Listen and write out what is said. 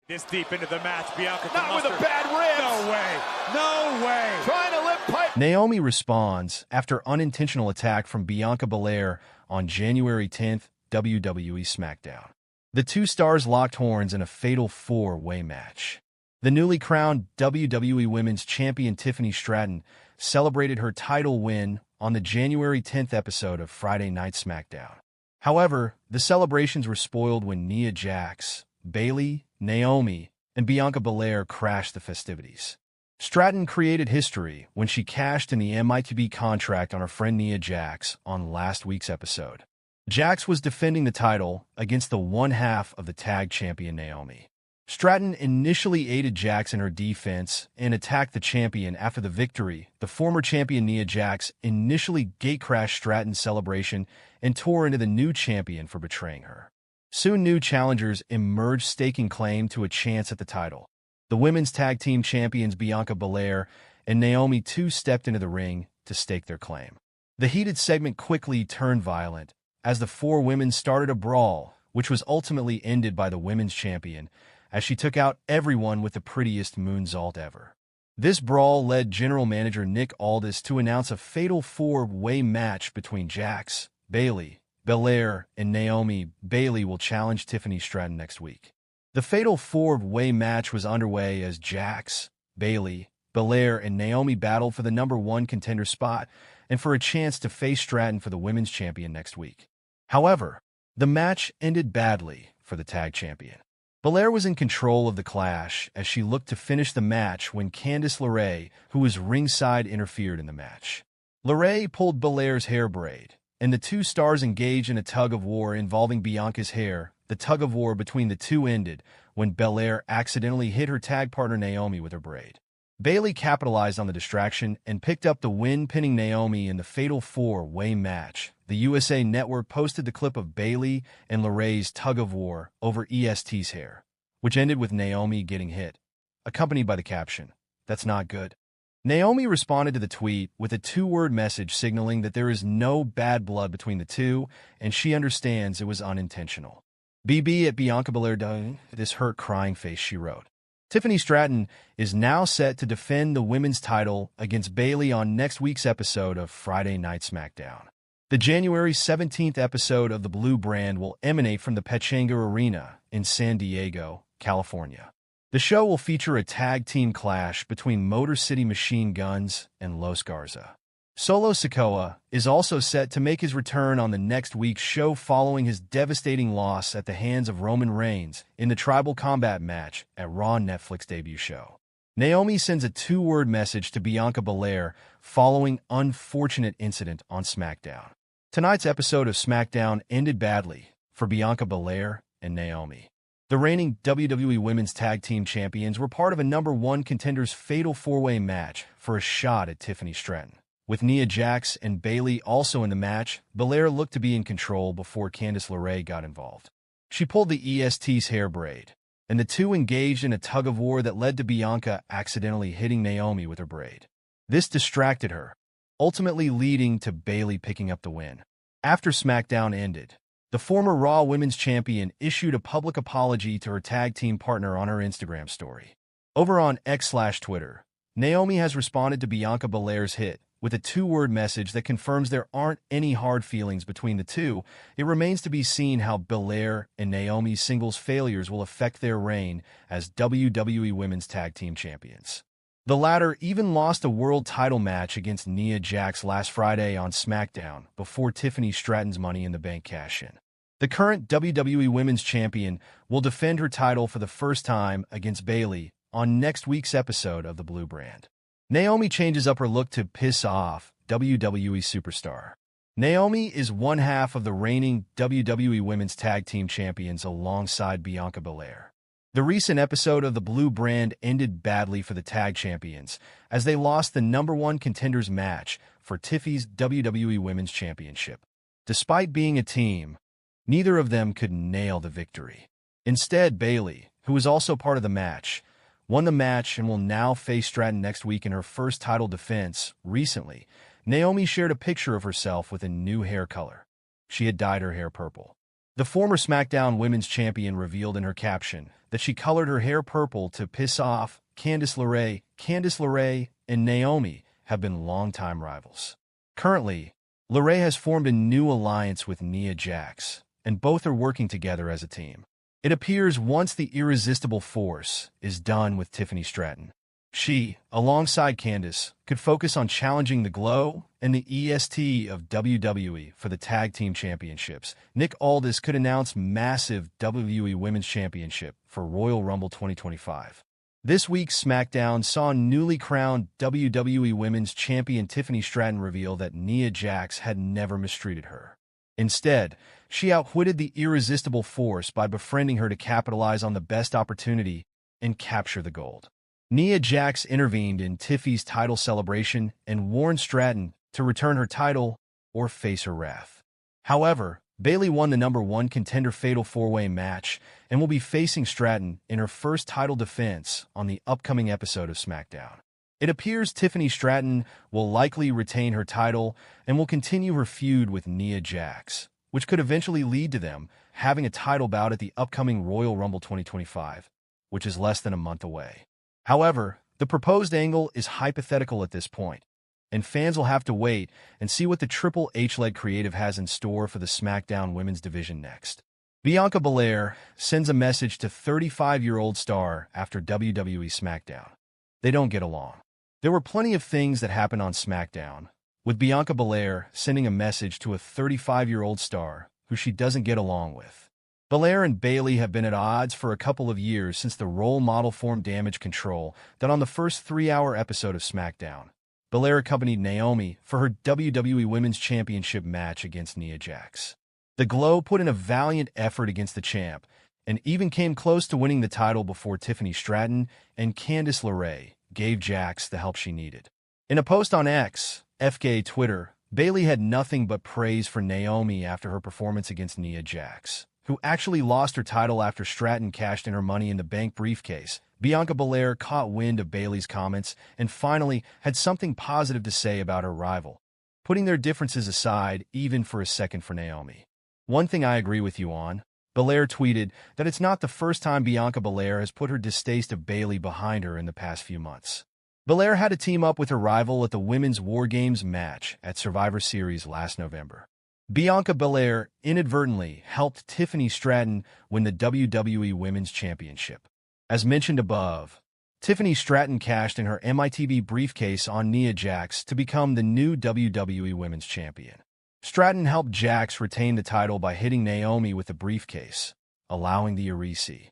This deep into the match, Bianca Not with a bad rib. No way. No way. Trying to lift pipe. Naomi responds after unintentional attack from Bianca Belair on January 10th, WWE SmackDown. The two stars locked horns in a fatal four-way match. The newly crowned WWE Women's Champion Tiffany Stratton celebrated her title win on the January 10th episode of Friday Night SmackDown. However, the celebrations were spoiled when Nia Jax, Bayley, Naomi, and Bianca Belair crashed the festivities. Stratton created history when she cashed in the MITB contract on her friend Nia Jax on last week's episode. Jax was defending the title against the one-half of the tag champion Naomi. Stratton initially aided Jax in her defense and attacked the champion after the victory. The former champion Nia Jax initially gatecrashed Stratton's celebration and tore into the new champion for betraying her. Soon new challengers emerged staking claim to a chance at the title. The women's tag team champions Bianca Belair and Naomi too stepped into the ring to stake their claim. The heated segment quickly turned violent as the four women started a brawl, which was ultimately ended by the women's champion as she took out everyone with the prettiest moonsault ever. This brawl led General Manager Nick Aldis to announce a fatal four-way match between Jax, Bayley, Belair, and Naomi. Bayley will challenge Tiffany Stratton next week. The fatal four-way match was underway as Jax, Bayley, Belair, and Naomi battled for the #1 contender spot and for a chance to face Stratton for the women's champion next week. However, the match ended badly for the tag champion. Belair was in control of the clash as she looked to finish the match when Candice LeRae, who was ringside, interfered in the match. LeRae pulled Belair's hair braid, and the two stars engaged in a tug-of-war involving Bianca's hair. The tug-of-war between the two ended when Belair accidentally hit her tag partner Naomi with her braid. Bayley capitalized on the distraction and picked up the win, pinning Naomi in the fatal four-way match. The USA Network posted the clip of Bayley and LeRae's tug-of-war over EST's hair, which ended with Naomi getting hit, accompanied by the caption, "That's not good." Naomi responded to the tweet with a two-word message signaling that there is no bad blood between the two and she understands it was unintentional. BB at Bianca Belair, this hurt crying face, she wrote. Tiffany Stratton is now set to defend the women's title against Bayley on next week's episode of Friday Night SmackDown. The January 17th episode of the Blue Brand will emanate from the Pechanga Arena in San Diego, California. The show will feature a tag team clash between Motor City Machine Guns and Los Garza. Solo Sikoa is also set to make his return on the next week's show following his devastating loss at the hands of Roman Reigns in the Tribal Combat match at Raw Netflix debut show. Naomi sends a two-word message to Bianca Belair following unfortunate incident on SmackDown. Tonight's episode of SmackDown ended badly for Bianca Belair and Naomi. The reigning WWE Women's Tag Team Champions were part of a #1 contender's fatal four-way match for a shot at Tiffany Stratton. With Nia Jax and Bayley also in the match, Belair looked to be in control before Candice LeRae got involved. She pulled the EST's hair braid, and the two engaged in a tug-of-war that led to Bianca accidentally hitting Naomi with her braid. This distracted her, ultimately leading to Bayley picking up the win. After SmackDown ended, the former Raw Women's Champion issued a public apology to her tag team partner on her Instagram story. Over on X/Twitter, Naomi has responded to Bianca Belair's hit with a two-word message that confirms there aren't any hard feelings between the two. It remains to be seen how Belair and Naomi's singles failures will affect their reign as WWE Women's Tag Team Champions. The latter even lost a world title match against Nia Jax last Friday on SmackDown before Tiffany Stratton's Money in the Bank cash-in. The current WWE Women's Champion will defend her title for the first time against Bayley on next week's episode of the Blue Brand. Naomi changes up her look to piss off WWE superstar. Naomi is one half of the reigning WWE Women's Tag Team Champions alongside Bianca Belair. The recent episode of the Blue Brand ended badly for the tag champions as they lost the #1 contenders match for Tiffy's WWE Women's Championship. Despite being a team, neither of them could nail the victory. Instead, Bayley, who was also part of the match, won the match and will now face Stratton next week in her first title defense. Recently, Naomi shared a picture of herself with a new hair color. She had dyed her hair purple. The former SmackDown Women's Champion revealed in her caption that she colored her hair purple to piss off Candice LeRae. Candice LeRae and Naomi have been longtime rivals. Currently, LeRae has formed a new alliance with Nia Jax, and both are working together as a team. It appears once the irresistible force is done with Tiffany Stratton, she, alongside Candice, could focus on challenging the Glow and the EST of WWE for the Tag Team Championships. Nick Aldis could announce massive WWE Women's Championship for Royal Rumble 2025. This week's SmackDown saw newly crowned WWE Women's Champion Tiffany Stratton reveal that Nia Jax had never mistreated her. Instead, she outwitted the irresistible force by befriending her to capitalize on the best opportunity and capture the gold. Nia Jax intervened in Tiffy's title celebration and warned Stratton to return her title or face her wrath. However, Bayley won the #1 contender fatal four-way match and will be facing Stratton in her first title defense on the upcoming episode of SmackDown. It appears Tiffany Stratton will likely retain her title and will continue her feud with Nia Jax, which could eventually lead to them having a title bout at the upcoming Royal Rumble 2025, which is less than a month away. However, the proposed angle is hypothetical at this point, and fans will have to wait and see what the Triple H-led creative has in store for the SmackDown Women's Division next. Bianca Belair sends a message to 35-year-old star after WWE SmackDown. They don't get along. There were plenty of things that happened on SmackDown, with Bianca Belair sending a message to a 35-year-old star who she doesn't get along with. Belair and Bayley have been at odds for a couple of years since the role model formed Damage Control that on the first 3-hour episode of SmackDown, Belair accompanied Naomi for her WWE Women's Championship match against Nia Jax. The Glow put in a valiant effort against the champ and even came close to winning the title before Tiffany Stratton and Candice LeRae gave Jax the help she needed. In a post on X, FK Twitter, Bayley had nothing but praise for Naomi after her performance against Nia Jax, who actually lost her title after Stratton cashed in her Money in the Bank briefcase. Bianca Belair caught wind of Bayley's comments and finally had something positive to say about her rival, putting their differences aside even for a second for Naomi. "One thing I agree with you on," Belair tweeted that it's not the first time Bianca Belair has put her distaste of Bayley behind her in the past few months. Belair had to team up with her rival at the Women's War Games match at Survivor Series last November. Bianca Belair inadvertently helped Tiffany Stratton win the WWE Women's Championship. As mentioned above, Tiffany Stratton cashed in her MITB briefcase on Nia Jax to become the new WWE Women's Champion. Stratton helped Jax retain the title by hitting Naomi with the briefcase, allowing the Arisi